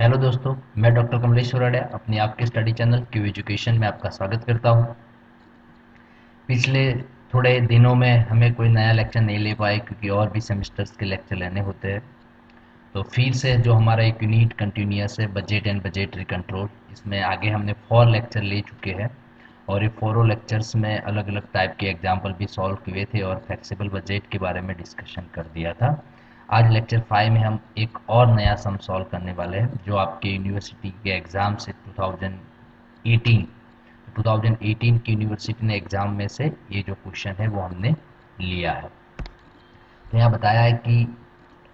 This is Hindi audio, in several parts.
हेलो दोस्तों, मैं डॉक्टर कमलेश सुराड़िया अपनी आपके स्टडी चैनल क्यू एजुकेशन में आपका स्वागत करता हूँ। पिछले थोड़े दिनों में हमें कोई नया लेक्चर नहीं ले पाए क्योंकि और भी सेमेस्टर्स के लेक्चर लेने होते हैं। तो फिर से जो हमारा एक यूनिट कंटिन्यूस है बजट एंड बजटरी कंट्रोल, इसमें आगे हमने 4 लेक्चर ले चुके हैं और ये 4 लेक्चर्स में अलग अलग टाइप के एग्जाम्पल भी सॉल्व किए थे और फ्लेक्सिबल बजट के बारे में डिस्कशन कर दिया था। आज लेक्चर 5 में हम एक और नया सम सॉल्व करने वाले हैं जो आपके यूनिवर्सिटी के एग्ज़ाम से 2018 की यूनिवर्सिटी ने एग्ज़ाम में से ये जो क्वेश्चन है वो हमने लिया है। तो यहाँ बताया है कि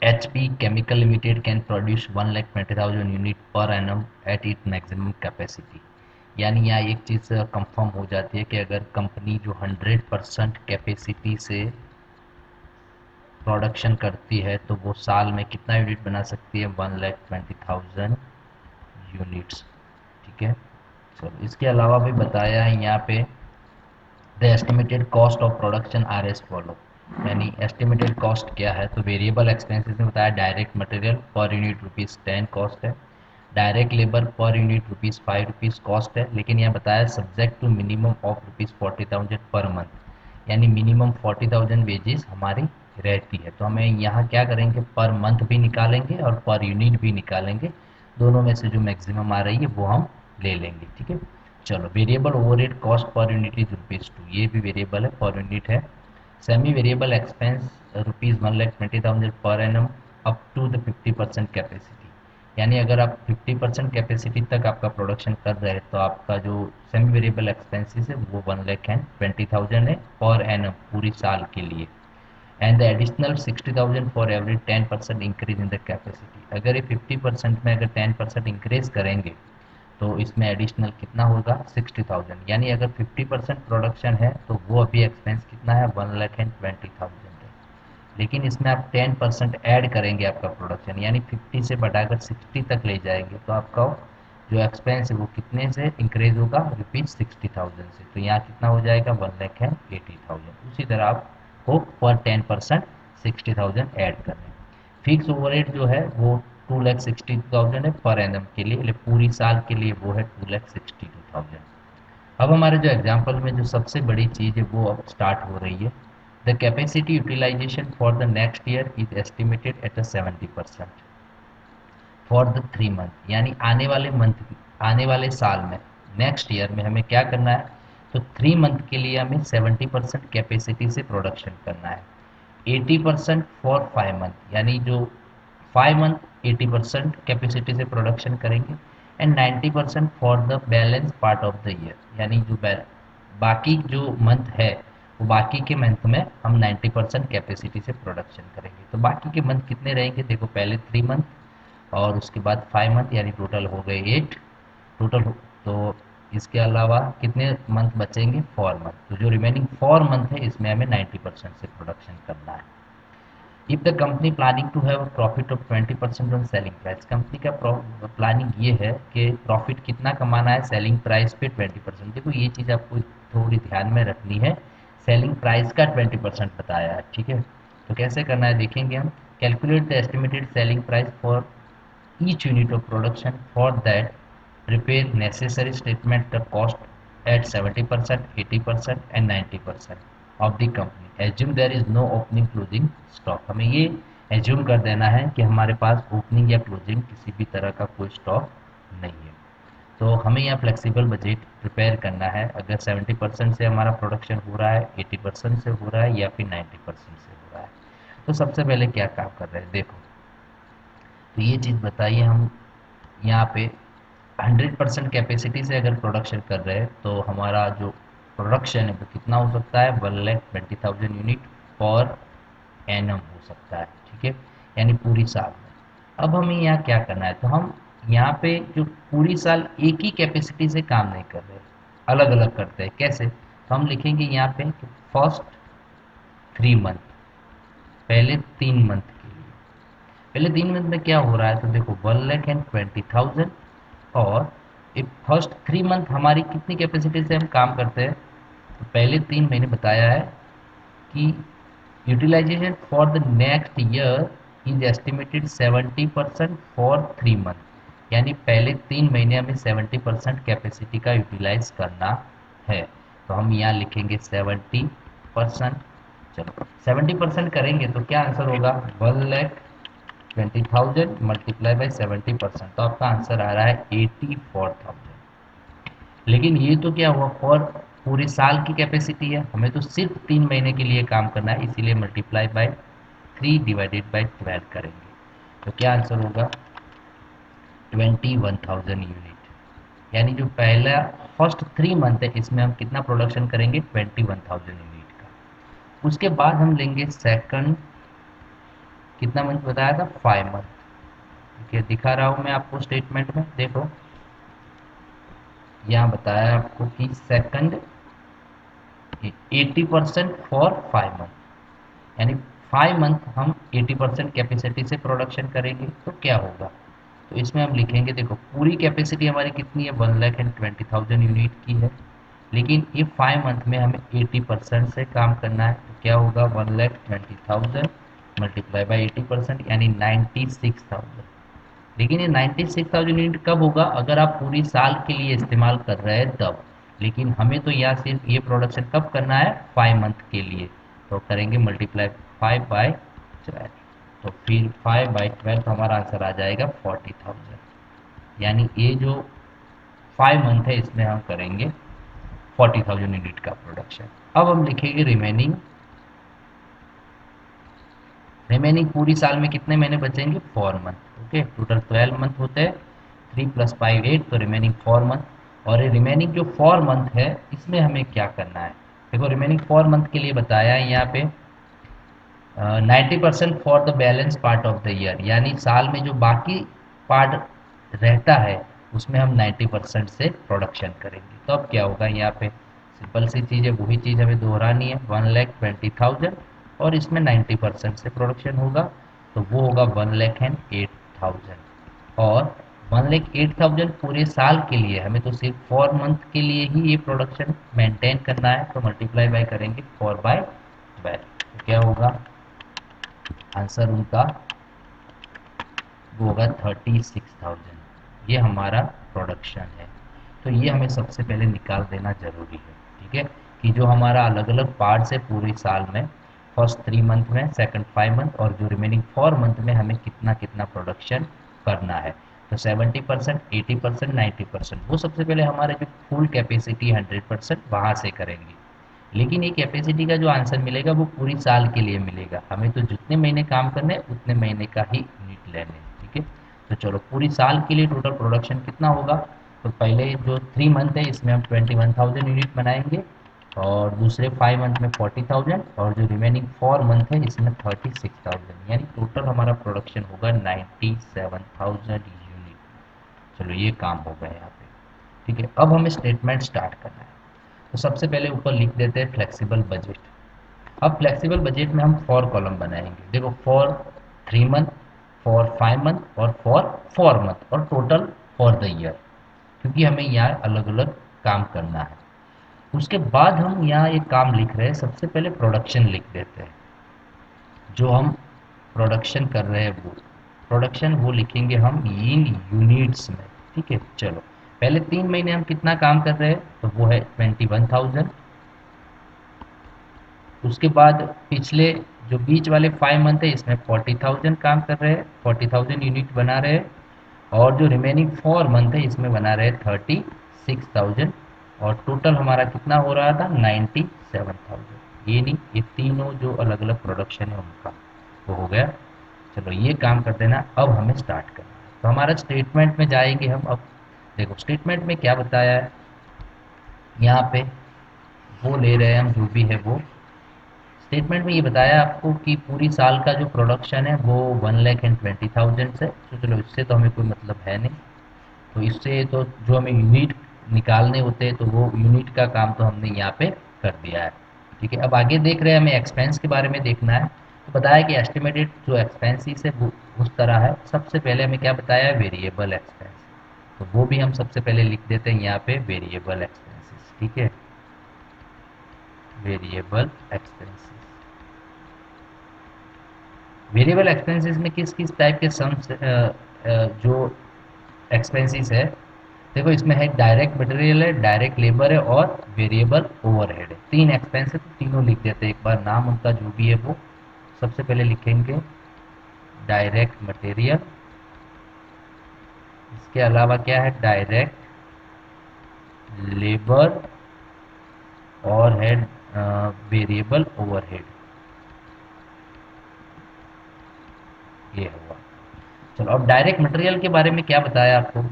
H P chemical limited can produce 1,20,000 unit per annum at it maximum capacity. यानी यहाँ एक चीज़ कंफर्म हो जाती है कि अगर कंपनी जो 100% कैपेसिटी से प्रोडक्शन करती है तो वो साल में कितना यूनिट बना सकती है, 1,20,000 यूनिट्स। ठीक है। चलो, इसके अलावा भी बताया है यहाँ पे the estimated cost of production are as follow. यानी एस्टिमेटेड कॉस्ट क्या है, तो वेरिएबल एक्सपेंसेस में बताया direct material per unit ₹10 cost है, direct labour per unit ₹5 cost है, लेकिन यहाँ बताया subject to minimum of ₹40,000 per month. यानी मिनिमम 40,000 वेजेस हमारी रहती है। तो हमें यहाँ क्या करेंगे, पर मंथ भी निकालेंगे और पर यूनिट भी निकालेंगे। दोनों में से जो मैक्सिमम आ रही है वो हम ले लेंगे। ठीक है। चलो, variable overhead cost per unit is ₹2, ये भी वेरिएबल है, पर यूनिट है। Semi variable expense ₹1,20,000 per annum up to the 50% capacity. यानी अगर आप 50% कैपेसिटी तक आपका प्रोडक्शन कर रहे हैं तो आपका जो सेमी वेरिएबल एक्सपेंसेस है वो 1,20,000 है पर एनम पूरी साल के लिए। And the additional 60,000 for every 10% increase in the capacity. अगर ये 50% में अगर 10% इंक्रीज करेंगे तो इसमें एडिशनल कितना होगा, 60,000। यानी अगर 50% प्रोडक्शन है तो वो अभी एक्सपेंस कितना है, 1,20,000 है। लेकिन इसमें आप 10% ऐड करेंगे आपका प्रोडक्शन, यानी 50 से बढ़ाकर 60 तक ले जाएंगे तो आपका जो एक्सपेंस है वो कितने से इंक्रीज होगा, ₹60,000 से। तो यहाँ कितना हो जाएगा, 1,80,000। उसी तरह आपको पर 10% 60,000 ऐड करना है। फिक्स ओवरहेड जो है वो 2,60,000 है पर एनम के लिए, पूरी साल के लिए वो है 2,62,000। अब हमारे जो एग्जाम्पल में जो सबसे बड़ी चीज़ है वो अब स्टार्ट हो रही है। The capacity utilization for the next year is estimated at 70% for the 3 month. यानी आने वाले साल में, नेक्स्ट ईयर में हमें क्या करना है, तो 3 मंथ के लिए हमें 70% कैपेसिटी से प्रोडक्शन करना है। 80% फॉर 5 मंथ, यानी जो 5 मंथ 80% कैपेसिटी से प्रोडक्शन करेंगे। And 90% for the balance part of the year. यानी जो बाकी जो मंथ है वो बाकी के मंथ में हम 90% कैपेसिटी से प्रोडक्शन करेंगे। तो बाकी के मंथ कितने रहेंगे, देखो पहले 3 मंथ और उसके बाद 5 मंथ, यानी टोटल हो गए 8 टोटल। तो इसके अलावा कितने मंथ बचेंगे, 4 मंथ। तो जो रिमेनिंग 4 मंथ है इसमें हमें 90% से प्रोडक्शन करना है। If the company planning to have profit of 20% on selling price, company का प्लानिंग ये है कि प्रॉफिट कितना कमाना है सेलिंग प्राइस पे 20%। देखो ये चीज़ आपको थोड़ी ध्यान में रखनी है, सेलिंग प्राइस का 20% बताया है। ठीक है। तो कैसे करना है देखेंगे हम। Calculate the estimated selling price for each unit of production. For that, prepare necessary statement the cost at 70%, 80% and 90% of the company. Assume there is no opening closing stock. हमें ये एज्यूम कर देना है कि हमारे पास ओपनिंग या क्लोजिंग किसी भी तरह का कोई स्टॉक नहीं है। तो हमें यहाँ फ्लेक्सिबल बजट प्रिपेयर करना है। अगर 70% से हमारा प्रोडक्शन हो रहा है, 80% से हो रहा है या फिर 90% से हो रहा है, तो सबसे पहले क्या काम कर रहे हैं देखो। तो ये चीज़ बताइए, हम यहाँ पे 100% कैपेसिटी से अगर प्रोडक्शन कर रहे हैं तो हमारा जो प्रोडक्शन है वो कितना हो सकता है, 1,20,000 यूनिट पर एनम हो सकता है। ठीक है। यानी पूरी साल में। अब हमें यहाँ क्या करना है, तो हम यहाँ पे जो पूरी साल एक ही कैपेसिटी से काम नहीं कर रहे, अलग अलग करते हैं। कैसे, तो हम लिखेंगे यहाँ पे कि फर्स्ट 3 मंथ, पहले 3 मंथ के लिए। पहले 3 मंथ में क्या हो रहा है, तो देखो 1,20,000 और फर्स्ट 3 मंथ हमारी कितनी कैपेसिटी से हम काम करते हैं, तो पहले 3 महीने बताया है कि utilization for the next year is estimated 70% for 3 month. यानी पहले 3 महीने हमें 70% कैपेसिटी का यूटिलाइज करना है। तो हम यहाँ लिखेंगे 70%। चलो 70% करेंगे तो क्या आंसर होगा, 1,20,000 मल्टीप्लाई बाई 70%, तो आपका आंसर आ रहा है 84,000। लेकिन ये तो क्या हुआ, फॉर पूरे साल की कैपेसिटी है, हमें तो सिर्फ 3 महीने के लिए काम करना है, इसीलिए मल्टीप्लाई बाय 3/12 करेंगे। तो क्या आंसर होगा, 21,000 यूनिट। यानी जो पहला फर्स्ट 3 मंथ है इसमें हम कितना प्रोडक्शन करेंगे, 21,000 यूनिट का। उसके बाद हम लेंगे सेकंड, कितना मंथ बताया था, 5 मंथ। ठीक है, दिखा रहा हूँ मैं आपको स्टेटमेंट में, देखो यहाँ बताया आपको कि सेकंड 80% फॉर 5 मंथ, यानी 5 मंथ हम 80% कैपेसिटी से प्रोडक्शन करेंगे तो क्या होगा। तो इसमें हम लिखेंगे, देखो पूरी कैपेसिटी हमारी कितनी है, 1,20,000 यूनिट की है, लेकिन ये 5 मंथ में हमें 80% से काम करना है, तो क्या होगा, 1,20,000 मल्टीप्लाई बाई 80%, यानी 96,000। लेकिन ये 96,000 यूनिट कब होगा, अगर आप पूरी साल के लिए इस्तेमाल कर रहे हैं तब। लेकिन हमें तो यहाँ सिर्फ ये प्रोडक्शन कब करना है, 5 मंथ के लिए। तो करेंगे मल्टीप्लाई 5/12, तो फिर 5/12 तो हमारा आंसर आ जाएगा 40,000। यानी ये जो 5 मंथ है इसमें हम करेंगे 40,000 यूनिट का प्रोडक्शन। अब हम लिखेंगे रिमेनिंग, रिमेनिंग पूरी साल में कितने महीने बचेंगे, 4 मंथ। ओके, टोटल 12 मंथ होते हैं, 3 + 5 8, तो रिमेनिंग 4 मंथ। और ये रिमेनिंग जो 4 मंथ है इसमें हमें क्या करना है, देखो रिमेनिंग 4 मंथ के लिए बताया है यहाँ पे 90% for the balance part of the year, यानी साल में जो बाकी पार्ट रहता है उसमें हम 90% से प्रोडक्शन करेंगे। तो अब क्या होगा, यहाँ पे सिंपल सी चीज़ है, वही चीज़ हमें दोहरानी है, 1,20,000 और इसमें 90% से प्रोडक्शन होगा, तो वो होगा 1,08,000। और 1,08,000 पूरे साल के लिए, हमें तो सिर्फ 4 मंथ के लिए ही ये प्रोडक्शन मेंटेन करना है, तो मल्टीप्लाई बाय करेंगे 4/12, तो क्या होगा, आंसर उनका वो होगा 36,000। ये हमारा प्रोडक्शन है। तो ये हमें सबसे पहले निकाल देना ज़रूरी है, ठीक है, कि जो हमारा अलग अलग पार्ट्स है पूरे साल में, फर्स्ट 3 मंथ में, सेकंड 5 मंथ, और जो रिमेनिंग 4 मंथ में हमें कितना कितना प्रोडक्शन करना है। तो 70%, 80%, 90%, वो सबसे पहले हमारे जो फुल कैपेसिटी 100% वहाँ से करेंगे। लेकिन ये कैपेसिटी का जो आंसर मिलेगा वो पूरी साल के लिए मिलेगा, हमें तो जितने महीने काम करने हैं उतने महीने का ही यूनिट लेने हैं, ठीक है। तो चलो पूरी साल के लिए टोटल प्रोडक्शन कितना होगा, तो पहले जो 3 मंथ है इसमें हम 21,000 यूनिट बनाएंगे, और दूसरे 5 मंथ में 40,000, और जो रिमेनिंग 4 मंथ है इसमें 36,000, यानी टोटल हमारा प्रोडक्शन होगा 97,000 यूनिट। चलो ये काम हो गया यहाँ पे, ठीक है। अब हमें स्टेटमेंट स्टार्ट करना है, तो सबसे पहले ऊपर लिख देते हैं फ्लेक्सिबल बजट। अब फ्लेक्सिबल बजट में हम 4 कॉलम बनाएंगे, देखो फॉर 3 मंथ, फॉर 5 मंथ, और फॉर 4 मंथ, और टोटल फॉर द ईयर, क्योंकि हमें यहाँ अलग अलग काम करना है। उसके बाद हम यहाँ एक काम लिख रहे हैं, सबसे पहले प्रोडक्शन लिख देते हैं, जो हम प्रोडक्शन कर रहे हैं वो प्रोडक्शन वो लिखेंगे हम इन यूनिट्स में, ठीक है। चलो पहले 3 महीने हम कितना काम कर रहे हैं, तो वो है 21,000। उसके बाद पिछले जो बीच वाले 5 मंथ है इसमें 40,000 काम कर रहे हैं, 40,000 यूनिट बना रहे हैं, और जो रिमेनिंग 4 मंथ है इसमें बना रहे 36,000, और टोटल हमारा कितना हो रहा था, 97,000। ये नहीं, ये तीनों जो अलग अलग प्रोडक्शन है उनका वो हो गया। चलो ये काम कर देना, अब हमें स्टार्ट करना है, तो हमारा स्टेटमेंट में जाएंगे हम। अब देखो स्टेटमेंट में क्या बताया है, यहाँ पे वो ले रहे हैं हम जो भी है वो। स्टेटमेंट में ये बताया आपको कि पूरी साल का जो प्रोडक्शन है वो 1,20,000 से, तो चलो इससे तो हमें कोई मतलब है नहीं, तो इससे तो जो हमें यूनिट निकालने होते हैं तो वो यूनिट का काम तो हमने यहाँ पे कर दिया है, ठीक है। अब आगे देख रहे हैं, हमें एक्सपेंस के बारे में देखना है। तो बताया कि एस्टिमेटेड जो एक्सपेंसिस है वो उस तरह है, सबसे पहले हमें क्या बताया है, वेरिएबल एक्सपेंस, तो वो भी हम सबसे पहले लिख देते हैं यहाँ पे वेरिएबल एक्सपेंसिस, ठीक है, वेरिएबल एक्सपेंसिस। वेरिएबल एक्सपेंसेस में किस किस टाइप के सम्स जो एक्सपेंसेस है, देखो इसमें है डायरेक्ट मटेरियल है, डायरेक्ट लेबर है और वेरिएबल ओवरहेड है। तीन एक्सपेंस है, तो तीनों लिख देते हैं एक बार, नाम उनका जो भी है वो। सबसे पहले लिखेंगे डायरेक्ट मटेरियल, इसके अलावा क्या है, डायरेक्ट लेबर और है वेरिएबल ओवरहेड, ये हुआ। चलो अब डायरेक्ट मटेरियल के बारे में क्या बताया आपको,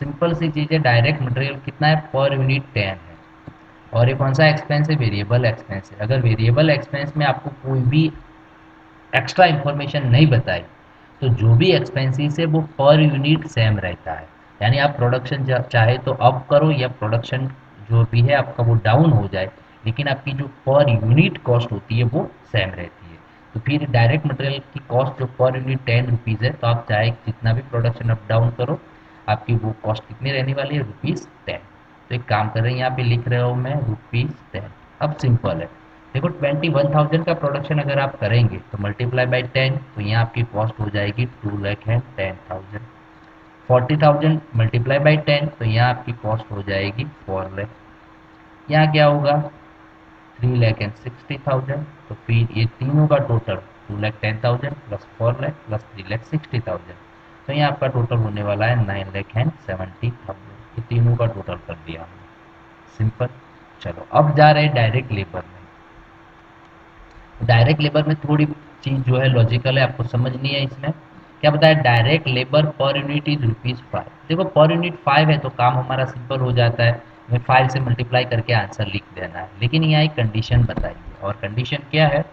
सिंपल सी चीज़ है, डायरेक्ट मटेरियल कितना है, पर यूनिट 10 है। और ये कौन सा एक्सपेंस है, वेरिएबल एक्सपेंस है। अगर वेरिएबल एक्सपेंस में आपको कोई भी एक्स्ट्रा इन्फॉर्मेशन नहीं बताई, तो जो भी एक्सपेंसेस है वो पर यूनिट सेम रहता है। यानी आप प्रोडक्शन चाहे तो अप करो या प्रोडक्शन जो भी है आपका वो डाउन हो जाए, लेकिन आपकी जो पर यूनिट कॉस्ट होती है वो सेम रहती है। तो फिर डायरेक्ट मटेरियल की कॉस्ट जो पर यूनिट 10 रुपीज़ है, तो आप चाहे जितना भी प्रोडक्शन अप डाउन करो, आपकी वो कॉस्ट कितनी रहने वाली है, रुपीज़ 10। तो एक काम कर रहे हैं, यहाँ पे लिख रहा हूँ मैं रुपीज़ 10। अब सिंपल है, देखो 21,000 का प्रोडक्शन अगर आप करेंगे तो मल्टीप्लाई बाई 10, तो यहाँ आपकी कॉस्ट हो जाएगी 2,10,000। 40,000 मल्टीप्लाई बाई 10, तो यहाँ आपकी कॉस्ट हो जाएगी 4 लाख। यहाँ क्या होगा, 3,60,000। तो फिर ये तीनों का टोटल 2,10,000 प्लस 4 लाख प्लस 3,60,000, तो यहाँ आपका टोटल होने वाला है 9,70,000। ये तीनों का टोटल कर दिया हमने, सिंपल। चलो अब जा रहे हैं डायरेक्ट लेबर में। डायरेक्ट लेबर में थोड़ी चीज़ जो है लॉजिकल है, आपको समझनी है। इसमें क्या बताया, direct labour per unit is rupees 5। देखो पर यूनिट 5 है तो काम हमारा सिंपल हो जाता है, हमें 5 से मल्टीप्लाई करके आंसर लिख देना है। लेकिन यहाँ एक कंडीशन बताइए, और कंडीशन क्या है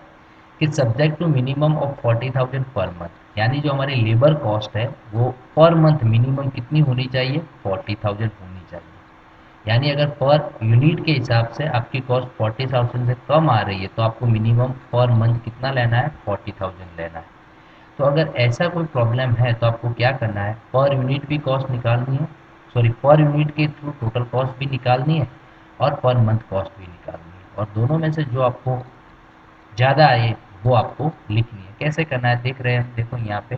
कि subject to minimum of 40,000 per month, यानी जो हमारी लेबर कॉस्ट है वो पर मंथ मिनिमम कितनी होनी चाहिए, 40,000 होनी चाहिए। यानी अगर पर यूनिट के हिसाब से आपकी कॉस्ट 40,000 से कम आ रही है, तो आपको मिनिमम पर मंथ कितना लेना है, 40,000 लेना है। तो अगर ऐसा कोई प्रॉब्लम है तो आपको क्या करना है, पर यूनिट भी कॉस्ट निकालनी है, सॉरी पर यूनिट के थ्रू टोटल कॉस्ट भी निकालनी है और पर मंथ कॉस्ट भी निकालनी है, और दोनों में से जो आपको ज़्यादा आए वो आपको लिखनी है। कैसे करना है देख रहे हैं हम, देखो यहाँ पे,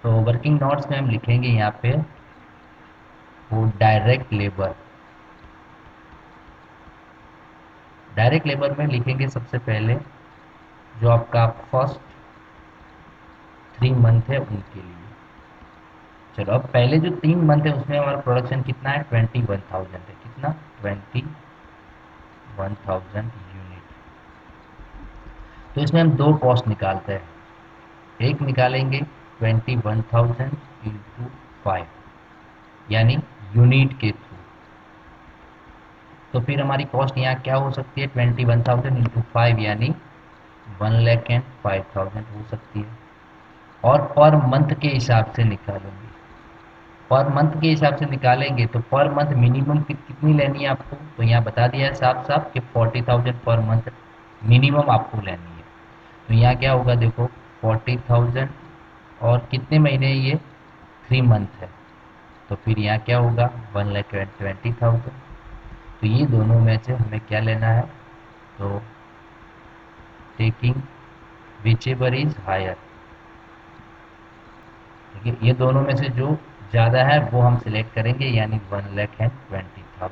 तो वर्किंग नोट्स में हम लिखेंगे यहाँ पे वो डायरेक्ट लेबर। डायरेक्ट लेबर में लिखेंगे सबसे पहले जो आपका फर्स्ट 3 मंथ है उनके लिए। चलो अब पहले जो 3 मंथ है उसमें हमारा प्रोडक्शन कितना है, 21,000 है। कितना, 21,000 यूनिट। तो इसमें हम दो कॉस्ट निकालते हैं, एक निकालेंगे 21,000 इंटू 5, यानी यूनिट के थ्रू। तो फिर हमारी कॉस्ट यहाँ क्या हो सकती है, 21,000 इंटू 5 यानी 1,05,000 हो सकती है। और पर मंथ के हिसाब से निकालेंगे, पर मंथ के हिसाब से निकालेंगे तो पर मंथ मिनिमम कितनी लेनी है आपको, तो यहाँ बता दिया है साफ साफ कि 40,000 पर मंथ मिनिमम आपको लेनी है। तो यहाँ क्या होगा देखो, 40,000 और कितने महीने है ये, 3 मंथ है, तो फिर यहाँ क्या होगा, 1,20,000। तो ये दोनों में से हमें क्या लेना है, तो taking whichever is higher, ठीक है, ये दोनों में से जो ज़्यादा है वो हम सिलेक्ट करेंगे, यानी 1,20,000।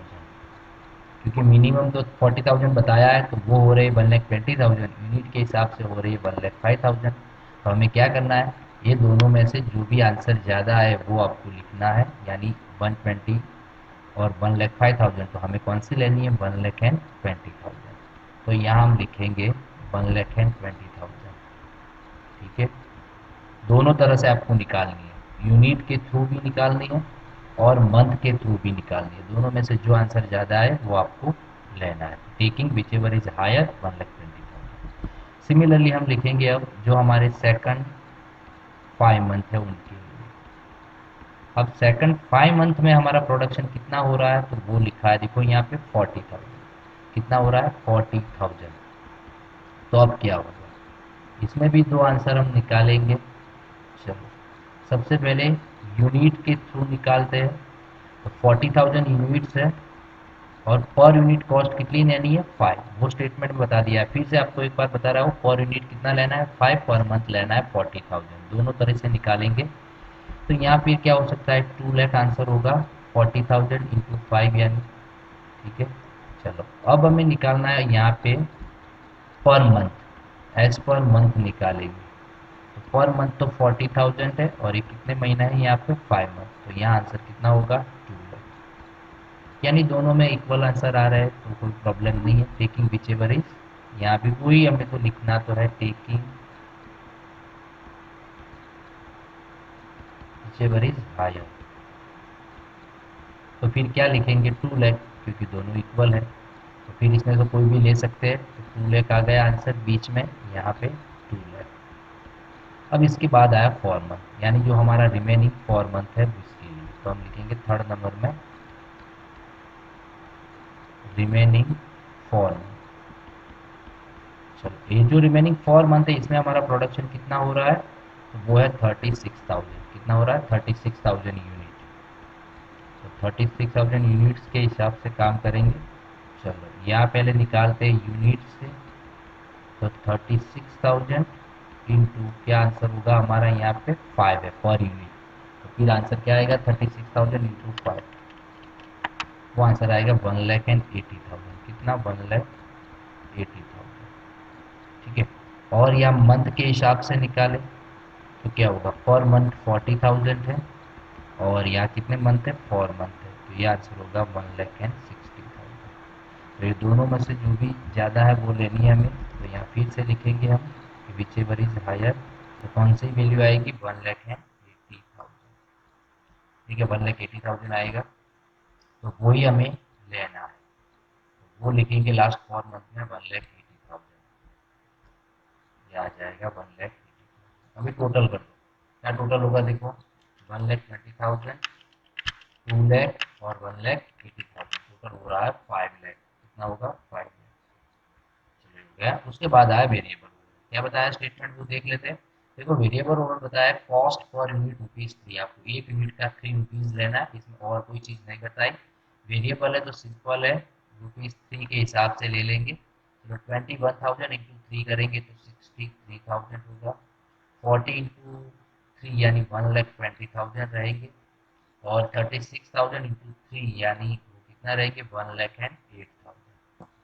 क्योंकि मिनिमम तो 40,000 बताया है, तो वो हो रहे 1,20,000, यूनिट के हिसाब से हो रही है 1,05,000। तो हमें क्या करना है, ये दोनों में से जो भी आंसर ज़्यादा है वो आपको लिखना है, यानी 120 और 1,05,000, तो हमें कौन सी लेनी है, 1,20,000। तो यहाँ हम लिखेंगे 1,20,000, ठीक है। दोनों तरह से आपको निकालनी है, यूनिट के थ्रू भी निकालनी है और मंथ के थ्रू भी निकालनी है। दोनों में से जो आंसर ज़्यादा है वो आपको लेना है, taking whichever is higher 1,20,000। Similarly हम लिखेंगे अब जो हमारे सेकंड 5 मंथ है उनके लिए। अब सेकंड 5 मंथ में हमारा प्रोडक्शन कितना हो रहा है, तो वो लिखा है देखो यहाँ पे 40,000। कितना हो रहा है, 40,000। तो अब क्या होगा, इसमें भी दो आंसर हम निकालेंगे। चलो सबसे पहले यूनिट के थ्रू निकालते हैं, तो 40,000 यूनिट्स है और पर यूनिट कॉस्ट कितनी लेनी है, 5। वो स्टेटमेंट में बता दिया है, फिर से आपको एक बार बता रहा हूँ, पर यूनिट कितना लेना है, 5, पर मंथ लेना है 40,000। दोनों तरह से निकालेंगे। तो यहाँ फिर क्या हो सकता है, 2 लाख आंसर होगा 40,000 इंटू 5 यानी। ठीक है, चलो अब हमें निकालना है यहाँ पे per month, as per month निकालेंगे। तो पर मंथ तो 40,000 है और ये कितने महीना है यहाँ पे 5 मंथ, तो यहाँ आंसर कितना होगा 2 लाख। यानी दोनों में इक्वल आंसर आ रहा है तो कोई प्रॉब्लम नहीं है। टेकिंग विच एवर इज, यहाँ भी वही हमें तो लिखना तो है, taking whichever is higher. तो फिर क्या लिखेंगे 2 लाख, क्योंकि दोनों इक्वल है तो फिर इसमें से कोई भी ले सकते हैं। तो 2 लाख आ गया आंसर बीच में यहाँ पे 2 लाख। अब इसके बाद आया 4 मंथ, यानी जो हमारा रिमेनिंग 4 मंथ है उसके लिए, तो हम लिखेंगे थर्ड नंबर में रिमेनिंग 4 मंथ। चलो ये जो रिमेनिंग 4 मंथ है इसमें हमारा प्रोडक्शन कितना हो रहा है, तो वो है 36,000। कितना हो रहा है 36,000 यूनिट। तो 36,000 यूनिट्स के हिसाब से काम करेंगे। चलो यहाँ पहले निकालते हैं यूनिट से। तो 36,000 इंटू क्या आंसर होगा हमारा यहाँ पे 5 है पर यूनिट। तो फिर आंसर क्या आएगा 36,000 इंटू 5, वो आंसर आएगा 1,80,000। कितना 1,80,000। ठीक है, और यहाँ मंथ के हिसाब से निकाले तो क्या होगा, पर मंथ 40,000 है और यहाँ कितने मंथ है 4 मंथ है, तो ये आंसर होगा 1,60,000। तो ये दोनों में से जो भी ज़्यादा है वो लेनी है हमें। तो यहाँ फिर से लिखेंगे हम कि विच एवर इज हायर, तो कौन सी वैल्यू आएगी 1,80,000। ठीक है, 1,80,000 आएगा तो वही हमें लेना है। तो वो लिखेंगे लास्ट 4 मंथ में 1,80,000, ये आ जाएगा 1,80,000। अभी टोटल कर दो, क्या टोटल होगा देखो, 1,20,000, 2 लाख और 1,80,000, टोटल हो रहा है 5 लाख। कितना होगा 5 लाख। चलिए हो गया। उसके बाद आया वेरिएबल। क्या बताया स्टेटमेंट वो देख लेते हैं। देखो वेरिएबल ओवर बताया कॉस्ट पर यूनिट ₹3, आपको एक यूनिट का ₹3 लेना है, इसमें और कोई चीज़ नहीं बताई। वेरिएबल है तो सिंपल है, ₹3 के हिसाब से ले लेंगे। चलो 21,000 इंटू 3 करेंगे तो 63,000 होगा। 40 इंटू 3 यानी 1,20,000 रहेंगे। और 36,000 इंटू 3 यानी वो कितना रहेंगे 1,08,000।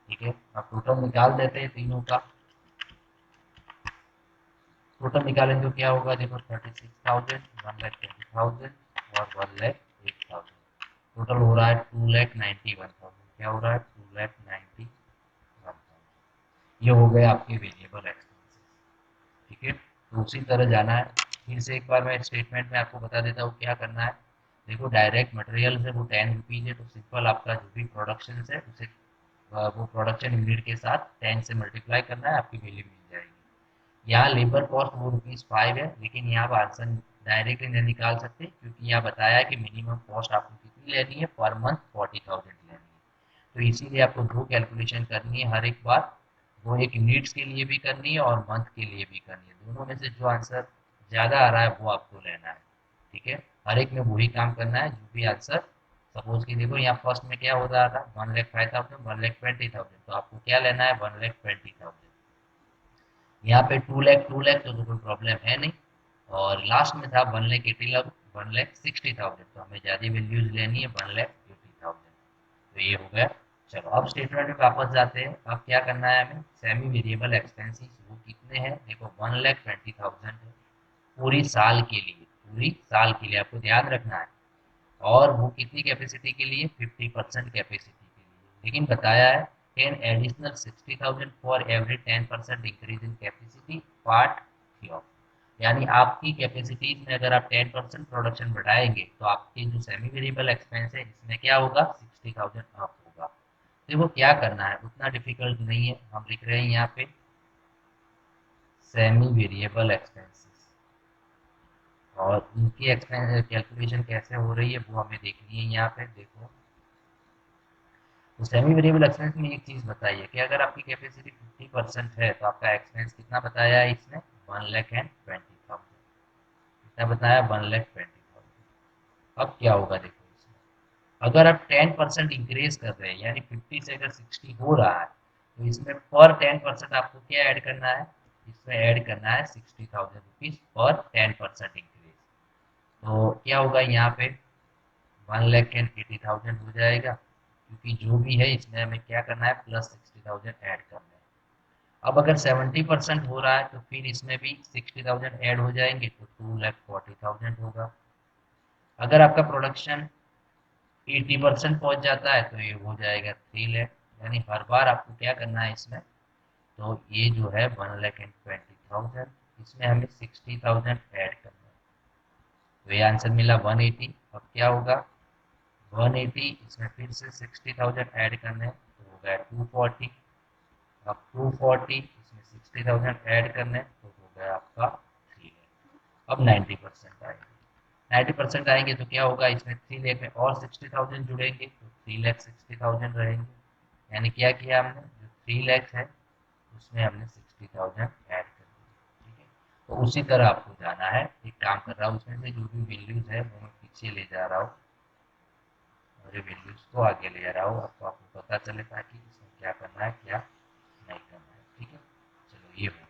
ठीक है, अब टोटल निकाल देते हैं तीनों का। टोटल निकालें तो क्या होगा देखो, 36,000, 1,20,000 और 1,08,000, टोटल हो रहा है 2,91,000। क्या हो रहा है 2,91,000। ये हो गए आपके वेरिएबल एक्सपेंसेस। ठीक है, तो उसी तरह जाना है। फिर से एक बार मैं स्टेटमेंट में आपको बता देता हूँ क्या करना है। देखो डायरेक्ट मटेरियल है वो ₹10 है, तो सिंपल आपका जो भी प्रोडक्शन है उसे वो प्रोडक्शन यूनिट के साथ 10 से मल्टीप्लाई करना है, आपकी वैल्यू मिल जाएगी। यहाँ लेबर कॉस्ट वो ₹5 है, लेकिन यहाँ पर आंसर डायरेक्टली नहीं निकाल सकते क्योंकि यहाँ बताया है कि मिनिमम कॉस्ट आपको कितनी लेनी है पर मंथ 40,000 लेनी है। तो इसीलिए आपको दो कैलकुलेशन करनी है हर एक बार, वो एक यूनिट्स के लिए भी करनी है और मंथ के लिए भी करनी है। दोनों में से जो आंसर ज़्यादा आ रहा है वो आपको लेना है। ठीक है, हर एक में वही काम करना है जो भी आंसर। सपोज कि देखो यहाँ फर्स्ट में क्या हो रहा था 1,05,000, 1,20,000, तो आपको क्या लेना है 1,20,000। यहाँ पे 2 लाख तो कोई प्रॉब्लम है नहीं। और लास्ट में था 1,80,000, 1,60,000, तो हमें ज़्यादा वैल्यूज लेनी है 1,80,000। तो ये हो गया। चलो अब स्टेटमेंट में वापस जाते हैं। अब क्या करना है हमें, सेमी वेरिएबल एक्सपेंसेस वो कितने हैं देखो 1,20,000 है पूरी साल के लिए, पूरी साल के लिए आपको ध्यान रखना है। और वो कितनी कैपेसिटी के लिए 50% कैपेसिटी के लिए, लेकिन बताया है 10 additional 60,000 for every 10% increase in capacity part three of. यानी आपकी कैपेसिटीज में अगर आप 10% प्रोडक्शन बढ़ाएंगे तो आपके जो सेमी वेरिएबल एक्सपेंस है इसमें क्या होगा 60,000 अप होगा। देखो क्या करना है, उतना डिफिकल्ट नहीं है, हम लिख रहे हैं यहाँ पे सेमी वेरिएबल एक्सपेंसेस, और उनकी एक्सपेंस कैलकुलेशन कैसे हो रही है वो हमें देखनी है। यहाँ पे देखो, तो सेमी वेरिएबल एक्सपेंस में एक चीज़ बताइए कि अगर आपकी कैपेसिटी 50% है तो आपका एक्सपेंस कितना बताया है इसमें 1,20,000। कितना बताया 1,20,000। अब क्या होगा देखो इसमें, अगर आप 10% इंक्रीज कर रहे हैं यानी 50 से अगर 60 हो रहा है तो इसमें पर 10% आपको क्या ऐड करना है, इसमें ऐड करना है ₹60,000 पर 10% इंक्रीज। तो क्या होगा यहाँ पे 1,80,000 हो जाएगा, क्योंकि जो भी है इसमें हमें क्या करना है, +60,000 ऐड करना है। अब अगर 70% हो रहा है तो फिर इसमें भी 60,000 ऐड हो जाएंगे, तो 2,40,000 होगा। अगर आपका प्रोडक्शन 80% पहुंच जाता है तो ये हो जाएगा 3 लाख। यानी हर बार आपको क्या करना है इसमें, तो ये जो है 1,20,000, इसमें हमें 60,000 ऐड करना है। तो ये आंसर मिला 180। अब क्या होगा, 180 इसमें फिर से 60,000 ऐड करने हैं, तो हो गया 240। अब 240 इसमें 60,000 ऐड करने हैं, तो हो गया आपका 3 लाख। अब 90% आएंगे, 90% आएंगे तो क्या होगा, इसमें 3 लाख में और 60,000 जुड़ेंगे, तो 3,60,000 रहेंगे। यानी क्या किया हमने, जो 3 लाख है उसमें हमने 60,000 ऐड कर दिया। ठीक है, तो उसी तरह आपको जाना है। एक काम कर रहा हूँ, उसमें से जो भी वैल्यूज है वो मैं पीछे ले जा रहा हूँ, और वैल्यूज को आगे ले जा रहा हूँ, आपको पता चले ताकि इसमें क्या करना है क्या नहीं करना है। ठीक है, चलो ये हो गया।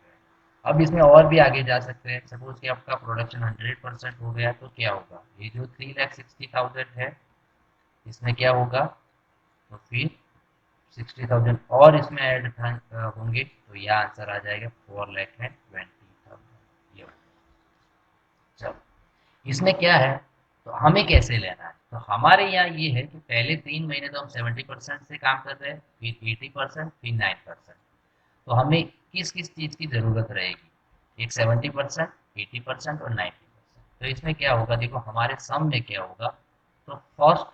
अब इसमें और भी आगे जा सकते हैं। सपोज कि आपका प्रोडक्शन 100% हो गया, तो क्या होगा, ये जो 3,60,000 है इसमें क्या होगा, तो फिर 60,000 और इसमें ऐड होंगे, तो यह आंसर आ जाएगा 4,20,000। ये हो गया। चलो इसमें क्या है, तो हमें कैसे लेना है, तो हमारे यहाँ ये है कि पहले 3 महीने तो हम 70% से काम कर रहे हैं, फिर 80%, फिर 9%। तो हमें किस किस चीज़ की ज़रूरत रहेगी, एक 70%, 80% और 90%। तो इसमें क्या होगा, देखो हमारे सम में क्या होगा, तो फर्स्ट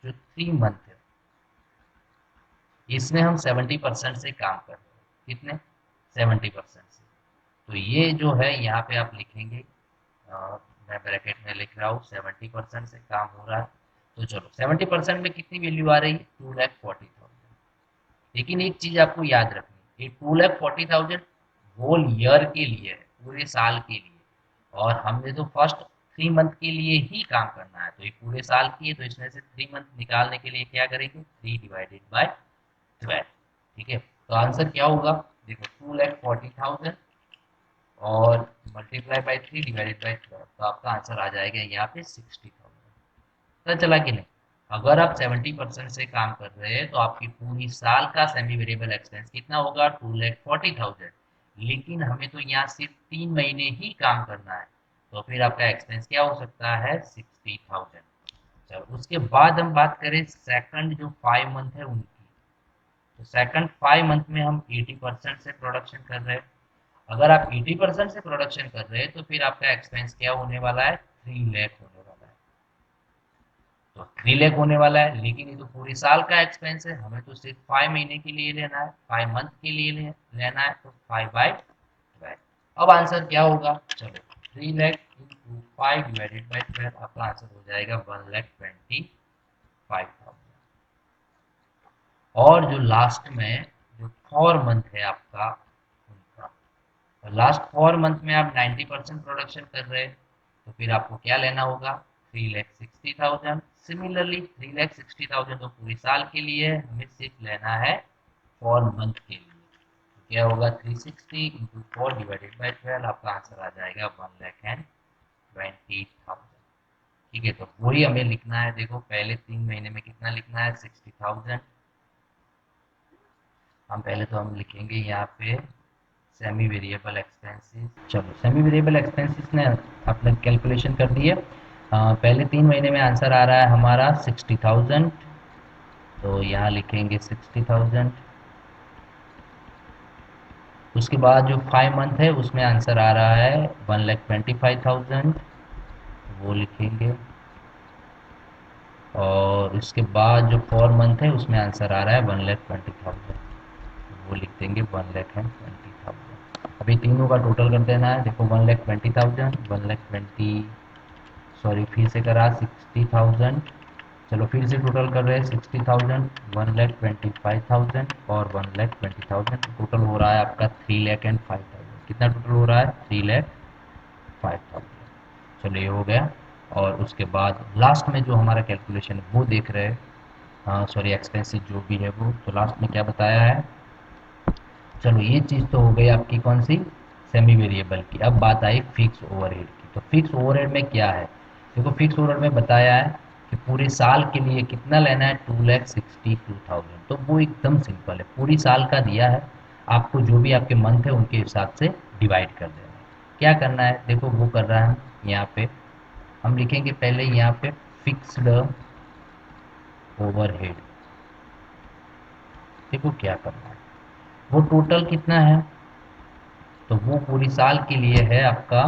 जो 3 मंथ है इसमें हम 70% से काम कर रहे हैं। कितने, 70% से। तो ये जो है यहाँ पे आप लिखेंगे, मैं ब्रैकेट में लिख रहा हूँ 70% से काम हो रहा है। तो चलो 70% में कितनी वैल्यू आ रही है, 2,40,000। लेकिन एक चीज आपको याद रखनी, ये 2,40,000 होल ईयर के लिए है, पूरे साल के लिए। और हमने तो फर्स्ट 3 मंथ के लिए ही काम करना है, तो ये पूरे साल की है, तो इसमें से 3 मंथ निकालने के लिए क्या करेंगे, 3/12। ठीक है, तो आंसर क्या होगा, देखो 2,40,000 और ×3/12, तो आपका आंसर आ जाएगा यहाँ पे 60,000। पता चला कि नहीं। अगर आप 70% से काम कर रहे हैं तो आपकी पूरी साल का सेमी वेरिएबल एक्सपेंस कितना होगा, 2,40,000। लेकिन हमें तो यहाँ सिर्फ 3 महीने ही काम करना है, तो फिर आपका एक्सपेंस क्या हो सकता है, 60,000। चलो उसके बाद हम बात करें सेकंड जो 5 मंथ है उनकी। तो सेकंड 5 मंथ में हम 80% से प्रोडक्शन कर रहे हैं। अगर आप 80% से प्रोडक्शन कर रहे हैं तो फिर आपका एक्सपेंस क्या होने वाला है, 3 लाख होने वाला है। तो 3 लाख होने वाला है, लेकिन ये तो पूरे साल का एक्सपेंस है, हमें तो सिर्फ 5 महीने के लिए लेना है, 5 मंथ के लिए लेना है, तो 5/12। अब आंसर क्या होगा, चलो 3 लाख × 5 ÷ 12, आपका आंसर हो जाएगा 1,25,000। और जो लास्ट में जो 4 मंथ है आपका उनका, लास्ट 4 मंथ में आप 90% प्रोडक्शन कर रहे हैं, तो फिर आपको क्या लेना होगा, 3,60,000। सिमिलरली 3,60,000 तो पूरे साल के लिए है, हमें सिर्फ लेना है 4 मंथ के लिए। तो क्या होगा, 360 × 4 ÷ 12, आपका आंसर आ जाएगा 1,20,000। ठीक है, तो वही हमें लिखना है। देखो पहले 3 महीने में कितना लिखना है, 60,000। हम लिखेंगे यहाँ पे सेमी वेरिएबल एक्सपेंसेस। चलो सेमी वेरिएबल एक्सपेंसेस ने अपने कैलकुलेशन कर दिए। पहले 3 महीने में आंसर आ रहा है हमारा 60,000, तो यहाँ लिखेंगे 60,000। उसके बाद जो 5 मंथ है उसमें आंसर आ रहा है 1,25,000, वो लिखेंगे। और उसके बाद जो 4 मंथ है उसमें आंसर आ रहा है 1,20,000, वो लिख देंगे 1,20,000। अभी तीनों का टोटल कर देना है। देखो 1,20,000, 1,20,000, सॉरी फिर से करा 60,000। चलो फिर से टोटल कर रहे हैं 60,000, 1,25,000 और 1,20,000। टोटल हो रहा है आपका 3,05,000। कितना टोटल हो रहा है, 3,05,000। चलो ये हो गया। और उसके बाद लास्ट में जो हमारा कैलकुलेशन है वो देख रहे हैं, हाँ सॉरी एक्सपेंसिव जो भी है वो, तो लास्ट में क्या बताया है। चलो ये चीज़ तो हो गई आपकी कौन सी, सेमी वेरिएबल की। अब बात आई फिक्स ओवरहेड की। तो फिक्स ओवरहेड में क्या है, देखो फिक्स ओवर में बताया है कि पूरे साल के लिए कितना लेना है, 2,62,000। तो वो एकदम सिंपल है, पूरी साल का दिया है, आपको जो भी आपके मंथ है उनके हिसाब से डिवाइड कर देना है। क्या करना है, देखो वो कर रहा है यहाँ पे, हम लिखेंगे पहले यहाँ पे फिक्स्ड ओवरहेड। देखो क्या करना है, वो टोटल कितना है, तो वो पूरी साल के लिए है आपका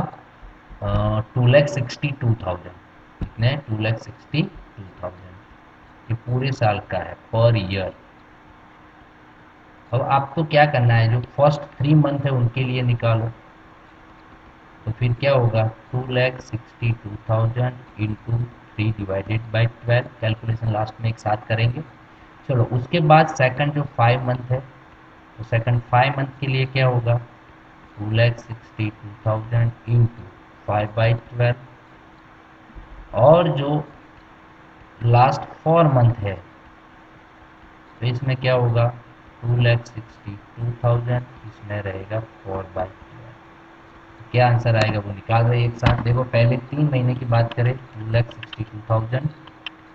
2,62,000। कितने, 2,62,000, ये पूरे साल का है पर ईयर। अब आपको क्या करना है, जो फर्स्ट 3 मंथ है उनके लिए निकालो। तो फिर क्या होगा, 2,62,000 into 3 divided by 12, calculation last में एक साथ करेंगे। चलो उसके बाद सेकंड जो 5 मंथ है, तो सेकंड 5 मंथ के लिए क्या होगा, 2,62,000 इंटू 5/12। और जो लास्ट 4 मंथ है, तो इसमें क्या होगा, 2,62,000, इसमें रहेगा 4/12। क्या आंसर आएगा वो निकाल रहे हैं एक साथ। देखो पहले 3 महीने की बात करें, 2,62,000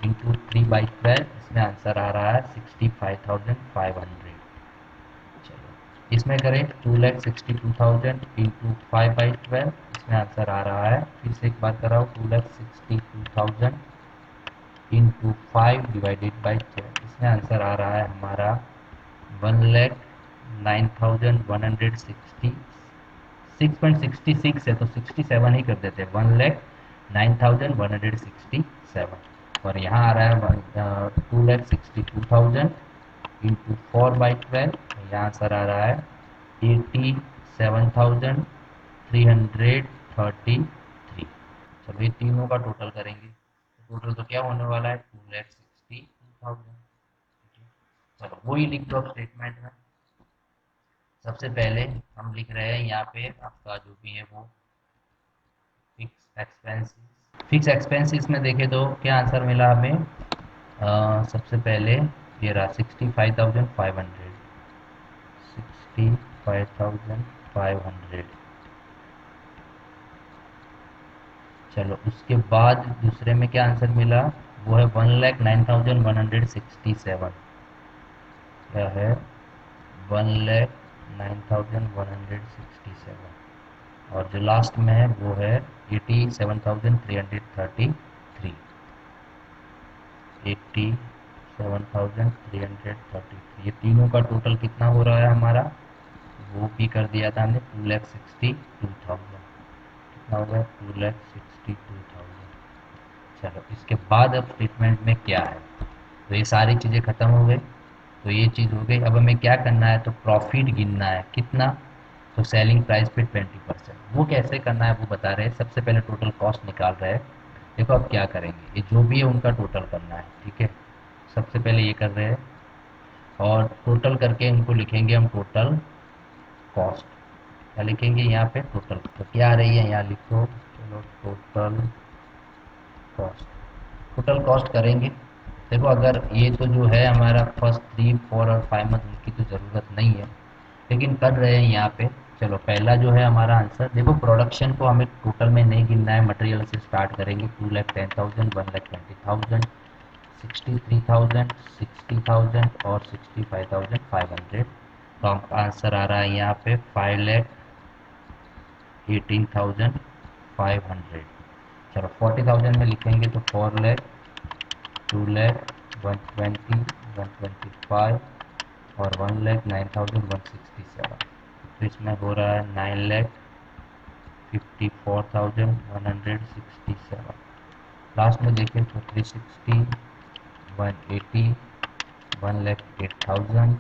इंटू 3/12, इसमें आंसर आ रहा है 65,500। चलो इसमें करें 2,62,000 इंटू 5/12, इसमें आंसर आ रहा है, फिर से एक बार कराओ, 2,62,000 इंटू 5/12, इसमें आंसर आ रहा है हमारा 1,09,160। 6.66 है तो 67 ही कर देते हैं, 1,09,167। और यहाँ आ रहा है 2,62,000 इंटू 4/12, यहाँ आंसर आ रहा है 87,333। चलो ये तीनों का टोटल करेंगे, टोटल तो क्या होने वाला है, 2,62,000। चलो वही लिख दो अब स्टेटमेंट में। सबसे पहले हम लिख रहे हैं यहाँ पे आपका जो भी है वो फिक्स एक्सपेंसेस। फिक्स एक्सपेंसेस में देखें तो क्या आंसर मिला हमें, सबसे पहले ये रहा 65,500, 65,500। चलो उसके बाद दूसरे में क्या आंसर मिला, वो है 1,09,167। क्या है, 1,09,167। और जो लास्ट में है वो है 87,333। 87,333, ये तीनों का टोटल कितना हो रहा है हमारा, वो भी कर दिया था हमने, 2,62,000। कितना हो गया, 2,62,000। चलो इसके बाद अब स्टेटमेंट में क्या है, तो ये सारी चीज़ें ख़त्म हो गई, तो ये चीज़ हो गई। अब हमें क्या करना है, तो प्रॉफिट गिनना है कितना, तो सेलिंग प्राइस पे 20%। वो कैसे करना है वो बता रहे हैं, सबसे पहले टोटल कॉस्ट निकाल रहे हैं। देखो अब क्या करेंगे, ये जो भी है उनका टोटल करना है, ठीक है। सबसे पहले ये कर रहे हैं, और टोटल करके इनको लिखेंगे हम टोटल कॉस्ट। क्या लिखेंगे यहाँ पे, टोटल, तो क्या आ रही है यहाँ लिखो, चलो टोटल कॉस्ट। टोटल कॉस्ट करेंगे। देखो अगर ये तो जो है हमारा फर्स्ट 3, 4 और 5 मंथ उनकी तो ज़रूरत नहीं है, लेकिन कर रहे हैं यहाँ पे। चलो पहला जो है हमारा आंसर, देखो प्रोडक्शन को हमें टोटल में नहीं गिनना है, मटेरियल से स्टार्ट करेंगे, 2,10,000, 1,20,000, 63,000, 60,000 और 65,500। तो आपका आंसर आ रहा है यहाँ पे 5,18,500। चलो 40,000 में लिखेंगे तो 4,00,000, 2,00,000, 120, 125 और 1,09,167। तो इसमें हो रहा है 9,54,167। लास्ट में देखें तो 360, 180, 1,08,000,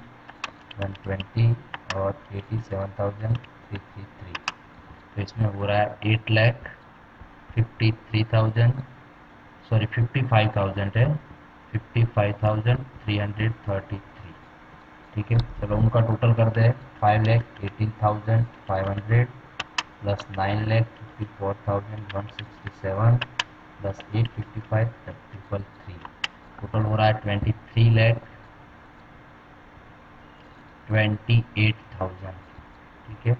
120 और 87,333। तो इसमें हो रहा है 8,53,000, सॉरी 55,000 है, 55,333। ठीक है, चलो उनका टोटल करते हैं, 5,18,500 plus 9,54,167 plus 855 triple three, total हो रहा है 23,28,000। ठीक है,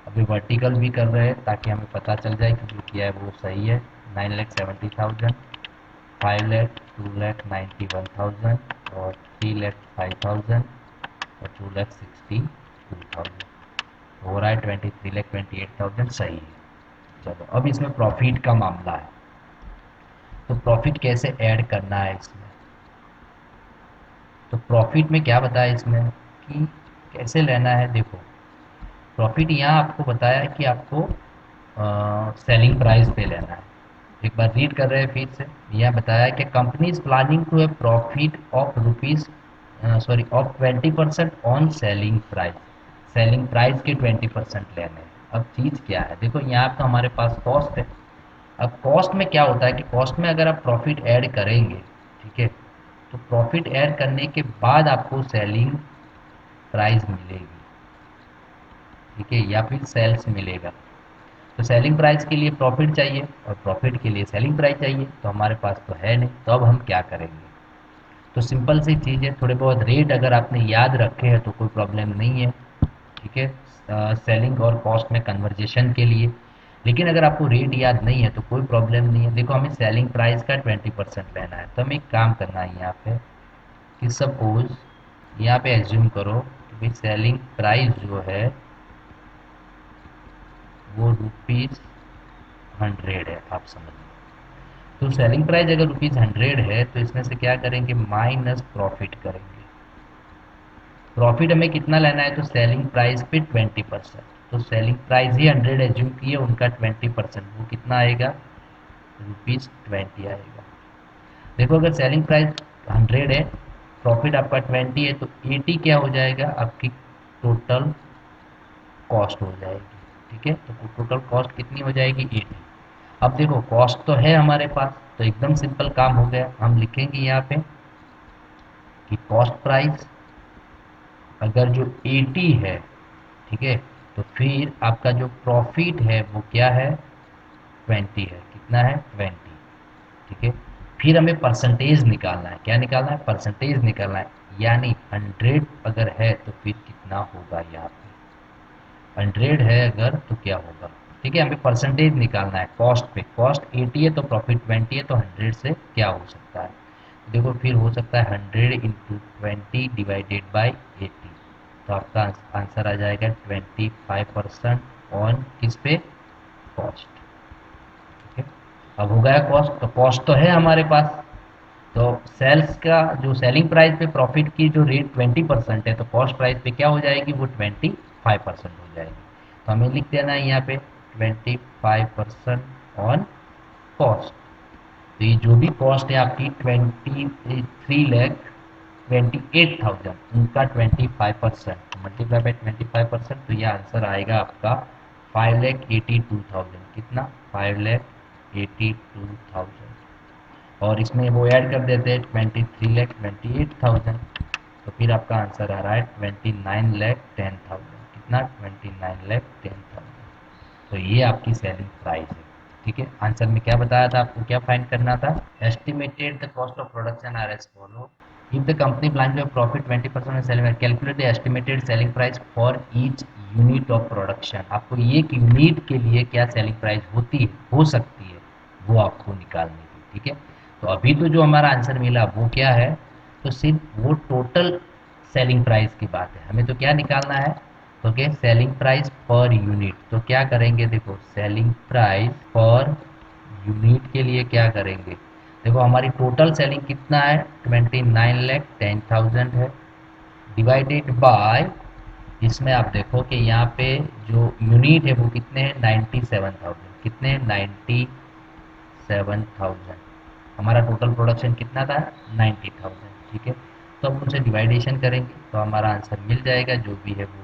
अभी वर्टिकल भी कर रहे हैं ताकि हमें पता चल जाए कि जो किया है वो सही है, 9,70,000, 5,02,91,000 और 3,05,000 और 2,62,000 हो रहा है 23,28,000 सही है। चलो अब इसमें प्रॉफिट का मामला है, तो प्रॉफिट कैसे ऐड करना है इसमें। तो प्रॉफिट में क्या बताया इसमें कि कैसे लेना है। देखो प्रॉफिट यहाँ आपको बताया है कि आपको सेलिंग प्राइस पे लेना है। एक बार रीड कर रहे हैं फिर से। यह बताया कि company is planning to a profit of rupees of 20% on selling price. Selling price के 20% लेने हैं। अब चीज़ क्या है, देखो यहाँ तो हमारे पास कॉस्ट है। अब कॉस्ट में क्या होता है कि कॉस्ट में अगर आप प्रॉफिट ऐड करेंगे, ठीक है, तो प्रॉफिट ऐड करने के बाद आपको सेलिंग प्राइस मिलेगी, ठीक है, या फिर सेल्स मिलेगा। तो सेलिंग प्राइस के लिए प्रॉफिट चाहिए और प्रॉफिट के लिए सेलिंग प्राइस चाहिए, तो हमारे पास तो है नहीं, तो अब हम क्या करेंगे। तो सिंपल सी चीज़ है, थोड़े बहुत रेट अगर आपने याद रखे हैं तो कोई प्रॉब्लम नहीं है, ठीक है, सेलिंग और कॉस्ट में कन्वर्जेशन के लिए। लेकिन अगर आपको रेट याद नहीं है तो कोई प्रॉब्लम नहीं है। देखो हमें सेलिंग प्राइस का 20% लेना है, तो हमें एक काम करना है यहाँ पे कि सपोज यहाँ पे एज्यूम करो कि भाई सेलिंग प्राइस जो है वो ₹100 है, आप समझिए। तो सेलिंग प्राइस अगर ₹100 है तो इसमें से क्या करेंगे, माइनस प्रॉफिट करेंगे। प्रॉफिट हमें कितना लेना है, तो सेलिंग प्राइस पे 20%। तो सेलिंग प्राइस ही 100 एज्यूम किए, उनका 20% वो कितना आएगा, ₹20 आएगा। देखो अगर सेलिंग प्राइस 100 है, प्रॉफिट आपका 20 है, तो 80 क्या हो जाएगा, आपकी टोटल कॉस्ट हो जाएगी, ठीक है। तो टोटल कॉस्ट कितनी हो जाएगी, 80। अब देखो कॉस्ट तो है हमारे पास, तो एकदम सिंपल काम हो गया। हम लिखेंगे यहाँ पे कि कॉस्ट प्राइस अगर जो 80 है, ठीक है, तो फिर आपका जो प्रॉफिट है वो क्या है, 20 है। कितना है, 20, ठीक है। फिर हमें परसेंटेज निकालना है। क्या निकालना है, परसेंटेज निकालना है। यानी 100 अगर है तो फिर कितना होगा यहाँ पे, 100 है अगर तो क्या होगा, ठीक है। हमें परसेंटेज निकालना है कॉस्ट पे। कॉस्ट 80 है तो प्रॉफिट 20 है, तो 100 से क्या हो सकता है, देखो फिर हो सकता है 100 इंटू 20 डिवाइडेड बाई 80। तो आपका आंसर आ जाएगा 25% ऑन किस पे, कॉस्ट, ठीक है। अब हो गया कॉस्ट, तो कॉस्ट तो है हमारे पास। तो सेल्स का जो सेलिंग प्राइस पे प्रॉफिट की जो रेट 20% है, तो कॉस्ट प्राइस पे क्या हो जाएगी, वो 25% हो जाएगी। तो हमें लिख देना है यहाँ पे 25% ऑन कॉस्ट। तो ये जो भी कॉस्ट है आपकी 23,28,000, उनका 25% मल्टीप्लाई बाई 25%, तो ये आंसर आएगा आपका 5,82,000। कितना, 5,82,000। और इसमें वो ऐड कर देते हैं 23,28,000, तो फिर आपका आंसर आ रहा है 29,10,000। कितना, 29,10,000। तो ये आपकी सेलिंग प्राइस है, ठीक है। आंसर में क्या बताया था आपको, क्या फाइंड करना था, estimated the cost of production are as follow. If the company plan to profit 20% of selling, calculate the estimated selling price for each unit of production. आपको एक यूनिट के लिए क्या सेलिंग प्राइस होती है, हो सकती है, वो आपको निकालनी थी, ठीक है। तो अभी तो जो हमारा आंसर मिला वो क्या है, तो सिर्फ वो टोटल सेलिंग प्राइस की बात है। हमें तो क्या निकालना है, okay, selling price per unit. तो क्या करेंगे, देखो सेलिंग प्राइस पर यूनिट के लिए क्या करेंगे, देखो हमारी टोटल सेलिंग कितना है, 29,10,000 है, डिवाइडेड बाय, इसमें आप देखो कि यहाँ पे जो यूनिट है वो कितने हैं, 97,000। कितने हैं, 97,000। हमारा टोटल प्रोडक्शन कितना था, 90,000, ठीक है। तो अब उनसे डिवाइडेशन करेंगे तो हमारा आंसर मिल जाएगा जो भी है वो।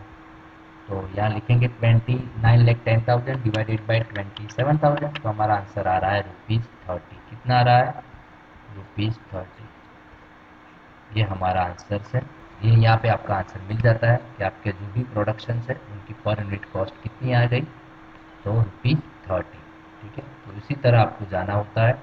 तो यहाँ लिखेंगे 29,10,000 डिवाइडेड बाई 27,000, तो हमारा आंसर आ रहा है ₹30। कितना आ रहा है, ₹30। ये हमारा आंसर है। ये यहाँ पे आपका आंसर मिल जाता है कि आपके जो भी प्रोडक्शन है उनकी पर यूनिट कॉस्ट कितनी आ गई, तो ₹30, ठीक है। तो इसी तरह आपको जाना होता है।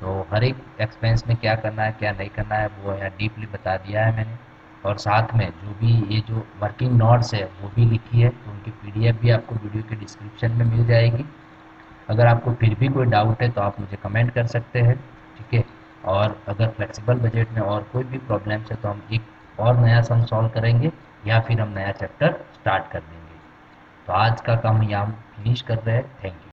तो हर एक एक्सपेंस में क्या करना है क्या नहीं करना है वो यहाँ डीपली बता दिया है मैंने। और साथ में जो भी ये जो वर्किंग नोट्स है वो भी लिखी है, तो उनकी पीडीएफ भी आपको वीडियो के डिस्क्रिप्शन में मिल जाएगी। अगर आपको फिर भी कोई डाउट है तो आप मुझे कमेंट कर सकते हैं, ठीक है। और अगर फ्लेक्सिबल बजट में और कोई भी प्रॉब्लम्स है तो हम एक और नया सम सॉल्व करेंगे या फिर हम नया चैप्टर स्टार्ट कर देंगे। तो आज का काम यहाँ हम फिनिश कर रहे हैं। Thank you.